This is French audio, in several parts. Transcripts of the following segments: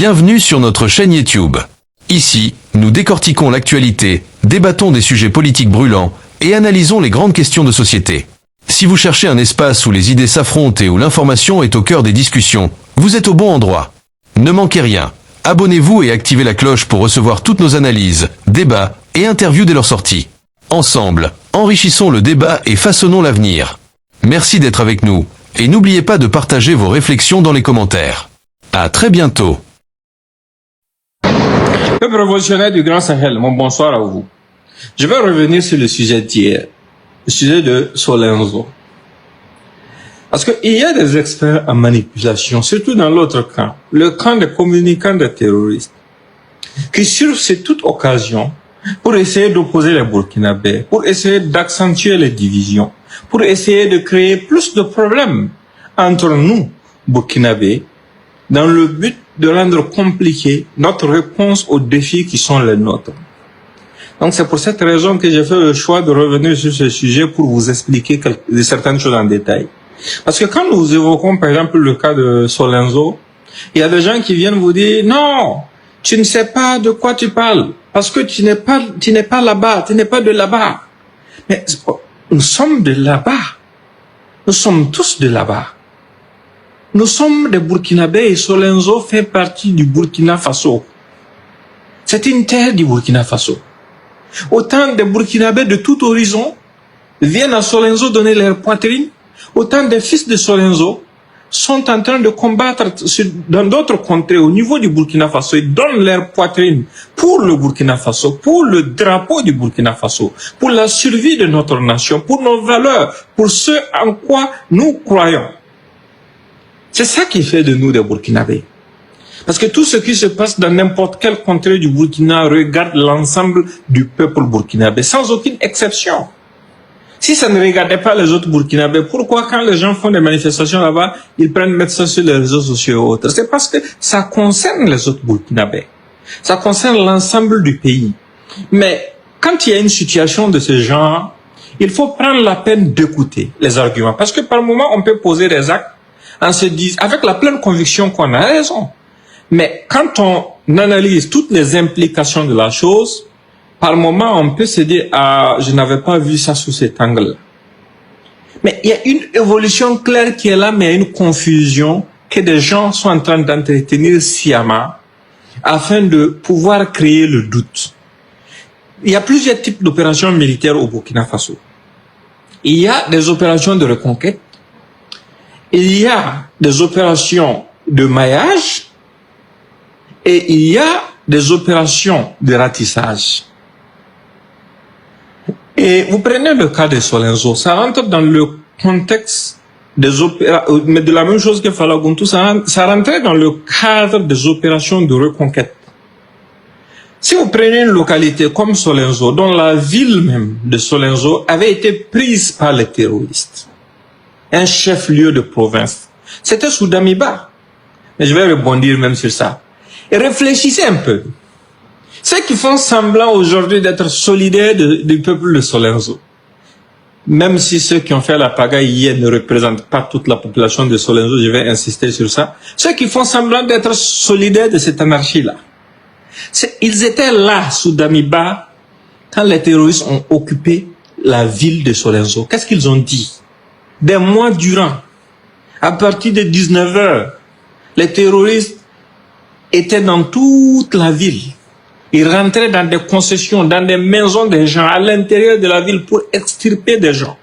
Bienvenue sur notre chaîne YouTube. Ici, nous décortiquons l'actualité, débattons des sujets politiques brûlants et analysons les grandes questions de société. Si vous cherchez un espace où les idées s'affrontent et où l'information est au cœur des discussions, vous êtes au bon endroit. Ne manquez rien. Abonnez-vous et activez la cloche pour recevoir toutes nos analyses, débats et interviews dès leur sortie. Ensemble, enrichissons le débat et façonnons l'avenir. Merci d'être avec nous et n'oubliez pas de partager vos réflexions dans les commentaires. À très bientôt. Peuple révolutionnaire du Grand Sahel, mon bonsoir à vous. Je vais revenir sur le sujet d'hier, le sujet de Solenzo. Parce qu'il y a des experts en manipulation, surtout dans l'autre camp, le camp des communicants des terroristes, qui surfent toute occasion pour essayer d'opposer les Burkinabés, pour essayer d'accentuer les divisions, pour essayer de créer plus de problèmes entre nous, Burkinabés, dans le but de rendre compliqué notre réponse aux défis qui sont les nôtres. Donc c'est pour cette raison que j'ai fait le choix de revenir sur ce sujet pour vous expliquer certaines choses en détail. Parce que quand nous évoquons par exemple le cas de Solenzo, il y a des gens qui viennent vous dire « Non, tu ne sais pas de quoi tu parles, parce que tu n'es pas là-bas, tu n'es pas de là-bas. » Mais nous sommes de là-bas. Nous sommes tous de là-bas. Nous sommes des Burkinabés et Solenzo fait partie du Burkina Faso. C'est une terre du Burkina Faso. Autant de Burkinabés de tout horizon viennent à Solenzo donner leur poitrine, autant de fils de Solenzo sont en train de combattre dans d'autres contrées au niveau du Burkina Faso. Ils donnent leur poitrine pour le Burkina Faso, pour le drapeau du Burkina Faso, pour la survie de notre nation, pour nos valeurs, pour ce en quoi nous croyons. C'est ça qui fait de nous des Burkinabés. Parce que tout ce qui se passe dans n'importe quelle contrée du Burkina regarde l'ensemble du peuple burkinabé, sans aucune exception. Si ça ne regardait pas les autres Burkinabés, pourquoi quand les gens font des manifestations là-bas, ils prennent mettre ça sur les réseaux sociaux et autres? C'est parce que ça concerne les autres Burkinabés. Ça concerne l'ensemble du pays. Mais quand il y a une situation de ce genre, il faut prendre la peine d'écouter les arguments. Parce que par moment, on peut poser des actes en se disant, avec la pleine conviction qu'on a raison. Mais quand on analyse toutes les implications de la chose, par moment, on peut se dire, ah, je n'avais pas vu ça sous cet angle. Mais il y a une évolution claire qui est là, mais il y a une confusion que des gens sont en train d'entretenir sciemment afin de pouvoir créer le doute. Il y a plusieurs types d'opérations militaires au Burkina Faso. Il y a des opérations de reconquête. Il y a des opérations de maillage et il y a des opérations de ratissage. Et vous prenez le cas de Solenzo, ça rentre dans le contexte des opérations, mais de la même chose que Falaguntou, ça rentrait dans le cadre des opérations de reconquête. Si vous prenez une localité comme Solenzo, dont la ville même de Solenzo avait été prise par les terroristes, un chef-lieu de province. C'était sous Damiba. Mais je vais rebondir même sur ça. Et réfléchissez un peu. Ceux qui font semblant aujourd'hui d'être solidaires du peuple de Solenzo, même si ceux qui ont fait la pagaille hier ne représentent pas toute la population de Solenzo, je vais insister sur ça. Ceux qui font semblant d'être solidaires de cette anarchie-là, ils étaient là sous Damiba quand les terroristes ont occupé la ville de Solenzo. Qu'est-ce qu'ils ont dit? Des mois durant, à partir de 19h, les terroristes étaient dans toute la ville. Ils rentraient dans des concessions, dans des maisons des gens, à l'intérieur de la ville pour extirper des gens.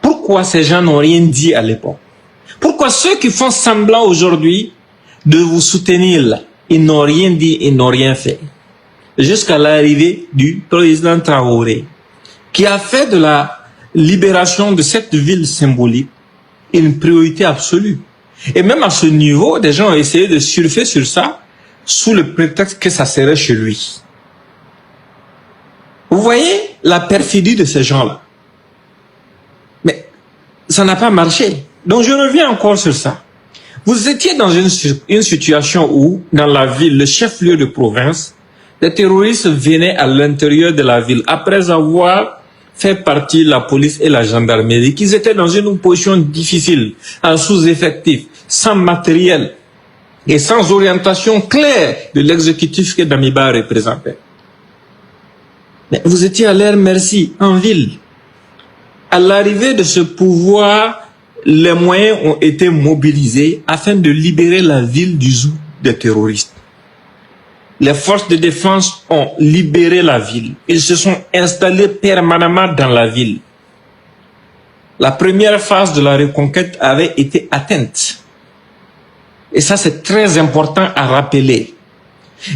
Pourquoi ces gens n'ont rien dit à l'époque? Pourquoi ceux qui font semblant aujourd'hui de vous soutenir là, ils n'ont rien dit, ils n'ont rien fait? Jusqu'à l'arrivée du président Traoré, qui a fait de la libération de cette ville symbolique une priorité absolue. Et même à ce niveau, des gens ont essayé de surfer sur ça sous le prétexte que ça serait chez lui. Vous voyez la perfidie de ces gens-là. Mais ça n'a pas marché. Donc je reviens encore sur ça. Vous étiez dans une situation où, dans la ville, le chef-lieu de province, les terroristes venaient à l'intérieur de la ville après avoir fait partie la police et la gendarmerie, qu'ils étaient dans une position difficile, en sous-effectif, sans matériel. et sans orientation claire de l'exécutif que Damiba représentait. Mais vous étiez à l'ère merci, en ville. À l'arrivée de ce pouvoir, les moyens ont été mobilisés afin de libérer la ville du joug des terroristes. Les forces de défense ont libéré la ville. Ils se sont installés permanemment dans la ville. La première phase de la reconquête avait été atteinte. Et ça, c'est très important à rappeler.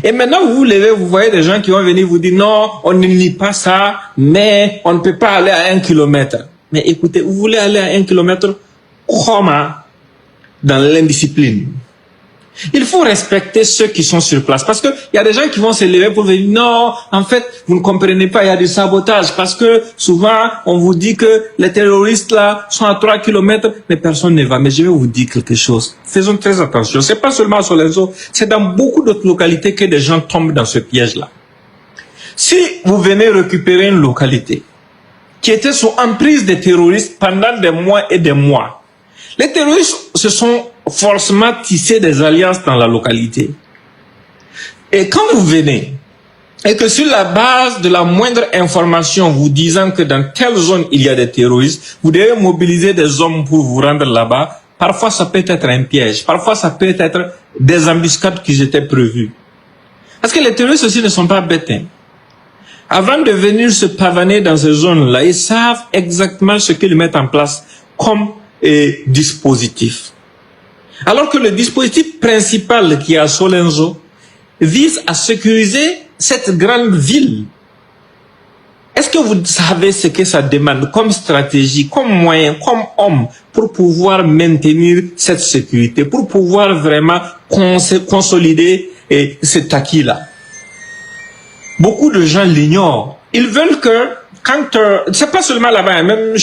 Et maintenant, vous levez, vous voyez des gens qui vont venir vous dire non, on ne nie pas ça, mais on ne peut pas aller à 1 kilomètre. Mais écoutez, vous voulez aller à 1 kilomètre comment? Dans l'indiscipline. Il faut respecter ceux qui sont sur place. Parce que il y a des gens qui vont se lever pour dire non, en fait, vous ne comprenez pas, il y a du sabotage. Parce que souvent, on vous dit que les terroristes là sont à 3 kilomètres, mais personne ne va. Mais je vais vous dire quelque chose. Faisons très attention. C'est pas seulement à Solenzo, c'est dans beaucoup d'autres localités que des gens tombent dans ce piège-là. Si vous venez récupérer une localité qui était sous emprise des terroristes pendant des mois et des mois, les terroristes se sont forcément tissé des alliances dans la localité. Et quand vous venez, et que sur la base de la moindre information vous disant que dans telle zone il y a des terroristes, vous devez mobiliser des hommes pour vous rendre là-bas, parfois ça peut être un piège, parfois ça peut être des embuscades qui étaient prévues. Parce que les terroristes aussi ne sont pas bêtes. Avant de venir se pavaner dans ces zones-là, ils savent exactement ce qu'ils mettent en place comme dispositif. Alors que le dispositif principal qui est à Solenzo vise à sécuriser cette grande ville. Est-ce que vous savez ce que ça demande comme stratégie, comme moyen, comme homme pour pouvoir maintenir cette sécurité, pour pouvoir vraiment consolider cet acquis-là? Beaucoup de gens l'ignorent. Ils veulent que quand c'est pas seulement là-bas, même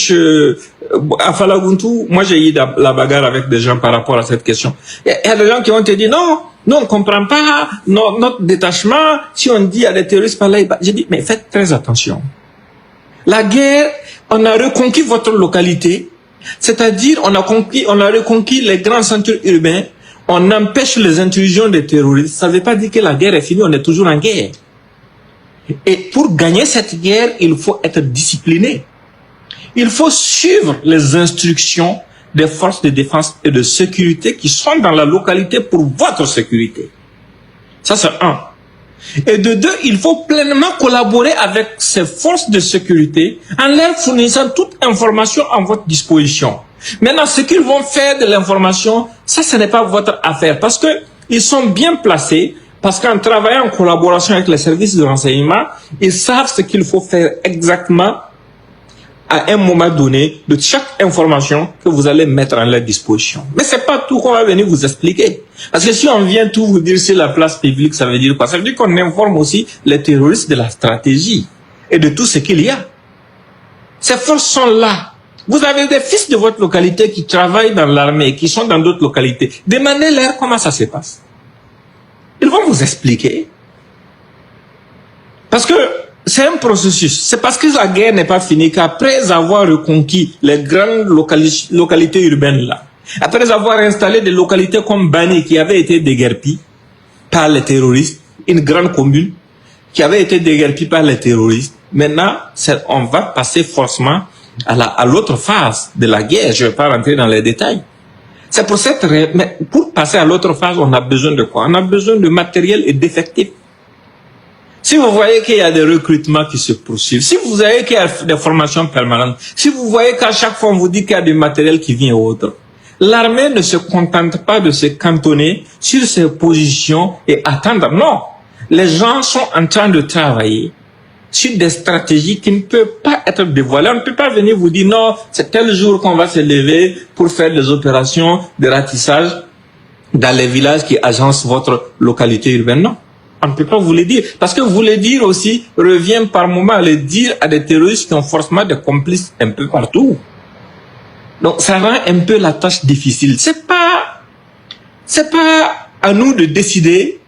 à Falaguntu, moi j'ai eu la bagarre avec des gens par rapport à cette question. Il y a des gens qui ont te dit non, on ne comprend pas notre détachement. Si on dit il y a des terroristes par là, j'ai dit mais faites très attention. La guerre, on a reconquis votre localité, c'est-à-dire on a reconquis les grands centres urbains, on empêche les intrusions des terroristes. Ça ne veut pas dire que la guerre est finie, on est toujours en guerre. Et pour gagner cette guerre, il faut être discipliné. Il faut suivre les instructions des forces de défense et de sécurité qui sont dans la localité pour votre sécurité. Ça, c'est un. Et de deux, il faut pleinement collaborer avec ces forces de sécurité en leur fournissant toute information à votre disposition. Maintenant, ce qu'ils vont faire de l'information, ça, ce n'est pas votre affaire parce que ils sont bien placés. Parce qu'en travaillant en collaboration avec les services de renseignement, ils savent ce qu'il faut faire exactement à un moment donné de chaque information que vous allez mettre à leur disposition. Mais c'est pas tout qu'on va venir vous expliquer. Parce que si on vient tout vous dire sur la place publique, ça veut dire quoi? Ça veut dire qu'on informe aussi les terroristes de la stratégie et de tout ce qu'il y a. Ces forces sont là. Vous avez des fils de votre localité qui travaillent dans l'armée, qui sont dans d'autres localités. Demandez-leur comment ça se passe. Ils vont vous expliquer. Parce que c'est un processus. C'est parce que la guerre n'est pas finie qu'après avoir reconquis les grandes localités urbaines là, après avoir installé des localités comme Bani qui avaient été déguerpies par les terroristes, une grande commune qui avait été déguerpie par les terroristes, maintenant on va passer forcément à l'autre phase de la guerre. Je ne vais pas rentrer dans les détails. C'est pour cette raison, mais pour passer à l'autre phase, on a besoin de quoi? On a besoin de matériel et d'effectifs. Si vous voyez qu'il y a des recrutements qui se poursuivent, si vous voyez qu'il y a des formations permanentes, si vous voyez qu'à chaque fois on vous dit qu'il y a du matériel qui vient autre, l'armée ne se contente pas de se cantonner sur ses positions et attendre. Non, les gens sont en train de travailler sur des stratégies qui ne peuvent pas être dévoilées. On ne peut pas venir vous dire non, c'est tel jour qu'on va se lever pour faire des opérations de ratissage dans les villages qui agencent votre localité urbaine. Non, on ne peut pas vous le dire. Parce que vous le dire aussi revient par moment à le dire à des terroristes qui ont forcément des complices un peu partout. Donc ça rend un peu la tâche difficile. C'est pas à nous de décider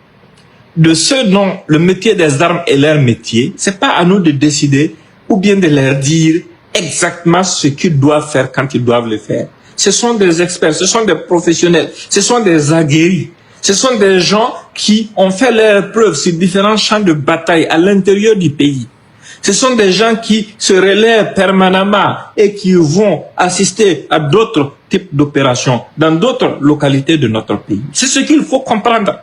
de ceux dont le métier des armes est leur métier. C'est pas à nous de décider ou bien de leur dire exactement ce qu'ils doivent faire quand ils doivent le faire. Ce sont des experts, ce sont des professionnels, ce sont des aguerris. Ce sont des gens qui ont fait leurs preuves sur différents champs de bataille à l'intérieur du pays. Ce sont des gens qui se relaient permanemment et qui vont assister à d'autres types d'opérations dans d'autres localités de notre pays. C'est ce qu'il faut comprendre.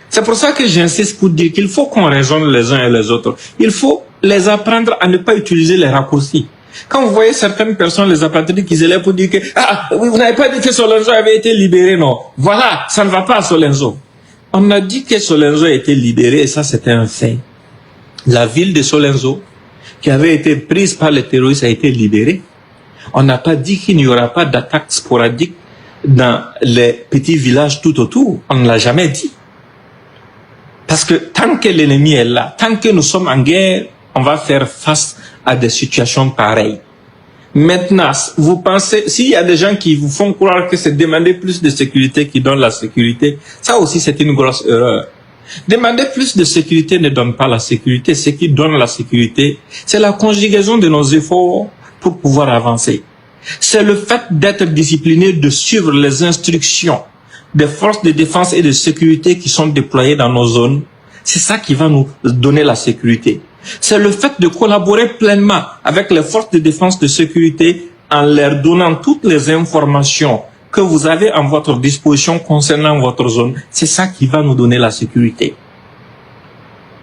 C'est pour ça que j'insiste pour dire qu'il faut qu'on raisonne les uns et les autres. Il faut les apprendre à ne pas utiliser les raccourcis. Quand vous voyez certaines personnes, les apatrides, qui élèvent pour dire que « Ah, vous n'avez pas dit que Solenzo avait été libéré, non. Voilà, ça ne va pas à Solenzo. » On a dit que Solenzo a été libéré et ça, c'était un fait. La ville de Solenzo, qui avait été prise par les terroristes, a été libérée. On n'a pas dit qu'il n'y aura pas d'attaques sporadiques dans les petits villages tout autour. On ne l'a jamais dit. Parce que tant que l'ennemi est là, tant que nous sommes en guerre, on va faire face à des situations pareilles. Maintenant, vous pensez, s'il y a des gens qui vous font croire que c'est demander plus de sécurité qui donne la sécurité, ça aussi c'est une grosse erreur. Demander plus de sécurité ne donne pas la sécurité. Ce qui donne la sécurité, c'est la conjugaison de nos efforts pour pouvoir avancer. C'est le fait d'être discipliné, de suivre les instructions des forces de défense et de sécurité qui sont déployées dans nos zones. C'est ça qui va nous donner la sécurité. C'est le fait de collaborer pleinement avec les forces de défense et de sécurité en leur donnant toutes les informations que vous avez à votre disposition concernant votre zone. C'est ça qui va nous donner la sécurité.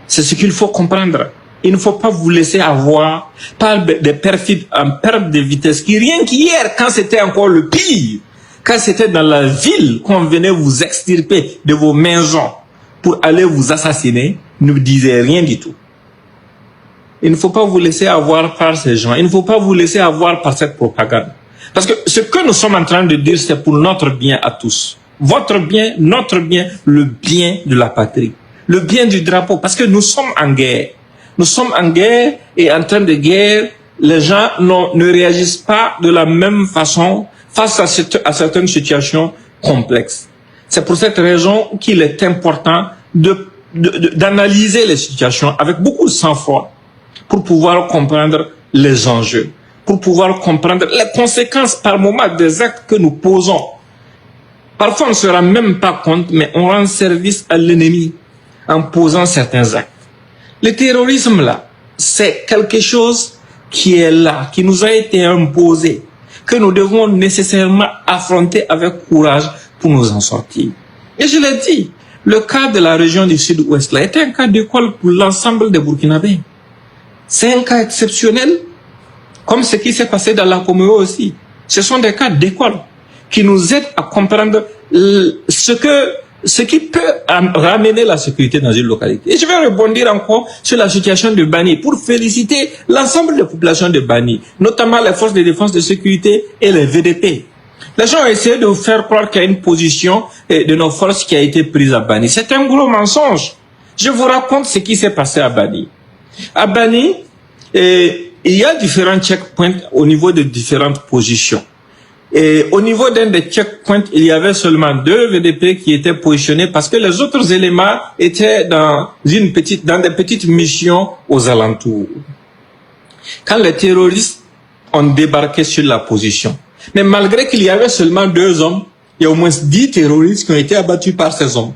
C'est ce qu'il faut comprendre. Il ne faut pas vous laisser avoir par des perfides en perte de vitesse qui, rien qu'hier, quand c'était encore le pire, quand c'était dans la ville qu'on venait vous extirper de vos maisons pour aller vous assassiner, ne disaient rien du tout. Il ne faut pas vous laisser avoir par ces gens. Il ne faut pas vous laisser avoir par cette propagande. Parce que ce que nous sommes en train de dire, c'est pour notre bien à tous. Votre bien, notre bien, le bien de la patrie. Le bien du drapeau. Parce que nous sommes en guerre. Nous sommes en guerre et en temps de guerre, les gens ne réagissent pas de la même façon face à certaines situations complexes. C'est pour cette raison qu'il est important d'analyser les situations avec beaucoup de sang-froid pour pouvoir comprendre les enjeux, pour pouvoir comprendre les conséquences par moment des actes que nous posons. Parfois, on ne se rend même pas compte, mais on rend service à l'ennemi en posant certains actes. Le terrorisme, là, c'est quelque chose qui est là, qui nous a été imposé, que nous devons nécessairement affronter avec courage pour nous en sortir. Et je l'ai dit, le cas de la région du Sud-Ouest, là, était un cas d'école pour l'ensemble des Burkinabés. C'est un cas exceptionnel, comme ce qui s'est passé dans la Coméo aussi. Ce sont des cas d'école qui nous aident à comprendre ce qui peut ramener la sécurité dans une localité. Et je vais rebondir encore sur la situation de Bani pour féliciter l'ensemble des populations de Bani, notamment les forces de défense de sécurité et les VDP. Les gens ont essayé de vous faire croire qu'il y a une position de nos forces qui a été prise à Bani. C'est un gros mensonge. Je vous raconte ce qui s'est passé à Bani. À Bani, il y a différents checkpoints au niveau de différentes positions. Et au niveau d'un des checkpoints, il y avait seulement 2 VDP qui étaient positionnés parce que les autres éléments étaient dans des petites missions aux alentours. Quand les terroristes ont débarqué sur la position, mais malgré qu'il y avait seulement 2 hommes, il y a au moins 10 terroristes qui ont été abattus par ces hommes.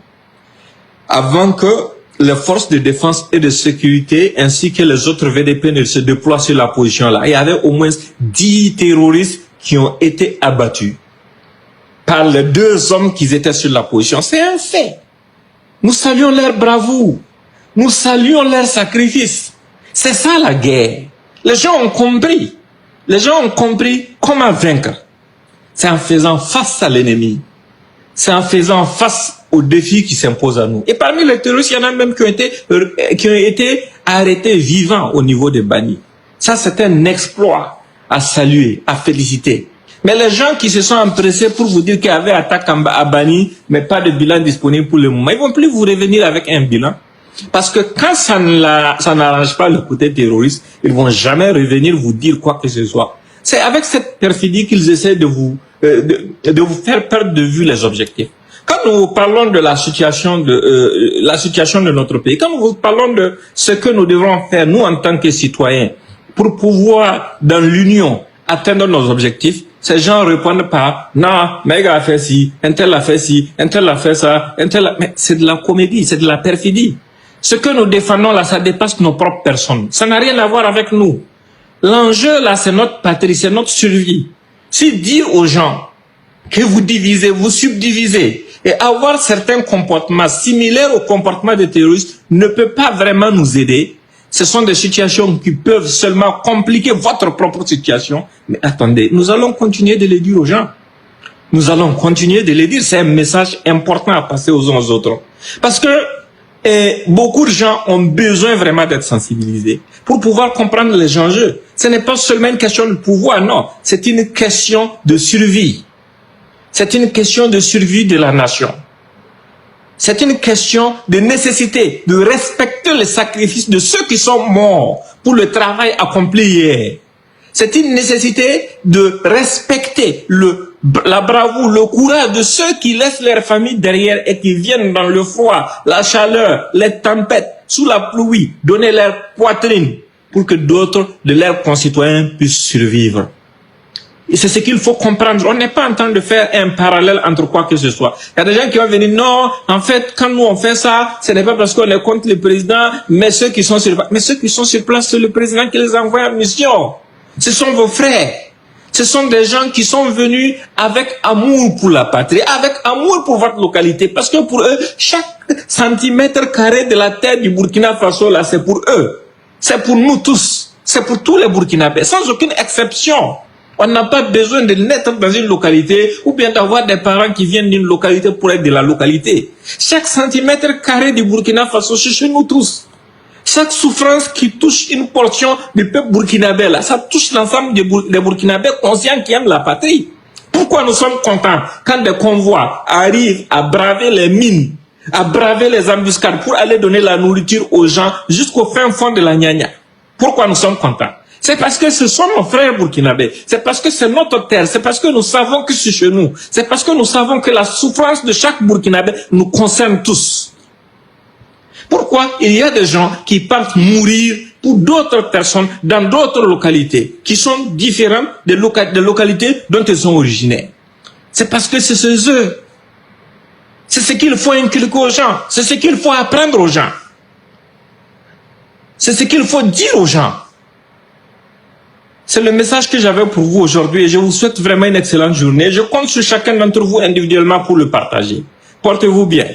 Avant que les forces de défense et de sécurité ainsi que les autres VDP ne se déploient sur la position là, il y avait au moins 10 terroristes qui ont été abattus par les 2 hommes qui étaient sur la position. C'est un fait. Nous saluons leur bravoure. Nous saluons leur sacrifice. C'est ça la guerre. Les gens ont compris. Les gens ont compris comment vaincre. C'est en faisant face à l'ennemi. C'est en faisant face aux défis qui s'imposent à nous. Et parmi les terroristes, il y en a même qui ont été arrêtés vivants au niveau de Bani. Ça, c'est un exploit à saluer, à féliciter. Mais les gens qui se sont empressés pour vous dire qu'il y avait attaque à Bani, mais pas de bilan disponible pour le moment, ils vont plus vous revenir avec un bilan. Parce que quand ça n'arrange pas le côté terroriste, ils vont jamais revenir vous dire quoi que ce soit. C'est avec cette perfidie qu'ils essaient de vous faire perdre de vue les objectifs. Quand nous parlons de la situation de notre pays, quand nous parlons de ce que nous devons faire, nous, en tant que citoyens, pour pouvoir, dans l'union, atteindre nos objectifs, ces gens répondent pas, non, mais a fait ci, un tel a fait ci, un tel a fait ça, un tel a... Mais c'est de la comédie, c'est de la perfidie. Ce que nous défendons là, ça dépasse nos propres personnes. Ça n'a rien à voir avec nous. L'enjeu là, c'est notre patrie, c'est notre survie. Si dire aux gens que vous divisez, vous subdivisez, et avoir certains comportements similaires au comportement des terroristes ne peut pas vraiment nous aider, ce sont des situations qui peuvent seulement compliquer votre propre situation. Mais attendez, nous allons continuer de les dire aux gens. Nous allons continuer de les dire. C'est un message important à passer aux uns aux autres. Parce que beaucoup de gens ont besoin vraiment d'être sensibilisés pour pouvoir comprendre les enjeux. Ce n'est pas seulement une question de pouvoir, non. C'est une question de survie. C'est une question de survie de la nation. C'est une question de nécessité de respecter les sacrifices de ceux qui sont morts pour le travail accompli hier. C'est une nécessité de respecter la bravoure, le courage de ceux qui laissent leur famille derrière et qui viennent dans le froid, la chaleur, les tempêtes, sous la pluie, donner leur poitrine pour que d'autres de leurs concitoyens puissent survivre. Et c'est ce qu'il faut comprendre. On n'est pas en train de faire un parallèle entre quoi que ce soit. Il y a des gens qui vont venir, non, en fait, quand nous on fait ça, ce n'est pas parce qu'on est contre le président, mais ceux qui sont sur place. Mais ceux qui sont sur place, c'est le président qui les envoie en mission. Ce sont vos frères. Ce sont des gens qui sont venus avec amour pour la patrie, avec amour pour votre localité. Parce que pour eux, chaque centimètre carré de la terre du Burkina Faso, là, c'est pour eux. C'est pour nous tous. C'est pour tous les Burkinabés, sans aucune exception. On n'a pas besoin de naître dans une localité ou bien d'avoir des parents qui viennent d'une localité pour être de la localité. Chaque centimètre carré du Burkina Faso, c'est chez nous tous. Chaque souffrance qui touche une portion du peuple burkinabé, là, ça touche l'ensemble des Burkinabés conscients qui aiment la patrie. Pourquoi nous sommes contents quand des convois arrivent à braver les mines, à braver les embuscades pour aller donner la nourriture aux gens jusqu'au fin fond de la Nyanya? Pourquoi nous sommes contents? C'est parce que ce sont nos frères burkinabés. C'est parce que c'est notre terre. C'est parce que nous savons que c'est chez nous. C'est parce que nous savons que la souffrance de chaque burkinabé nous concerne tous. Pourquoi il y a des gens qui partent mourir pour d'autres personnes dans d'autres localités qui sont différentes des localités dont ils sont originaires? C'est parce que c'est chez eux. C'est ce qu'il faut inculquer aux gens. C'est ce qu'il faut apprendre aux gens. C'est ce qu'il faut dire aux gens. C'est le message que j'avais pour vous aujourd'hui et je vous souhaite vraiment une excellente journée. Je compte sur chacun d'entre vous individuellement pour le partager. Portez-vous bien.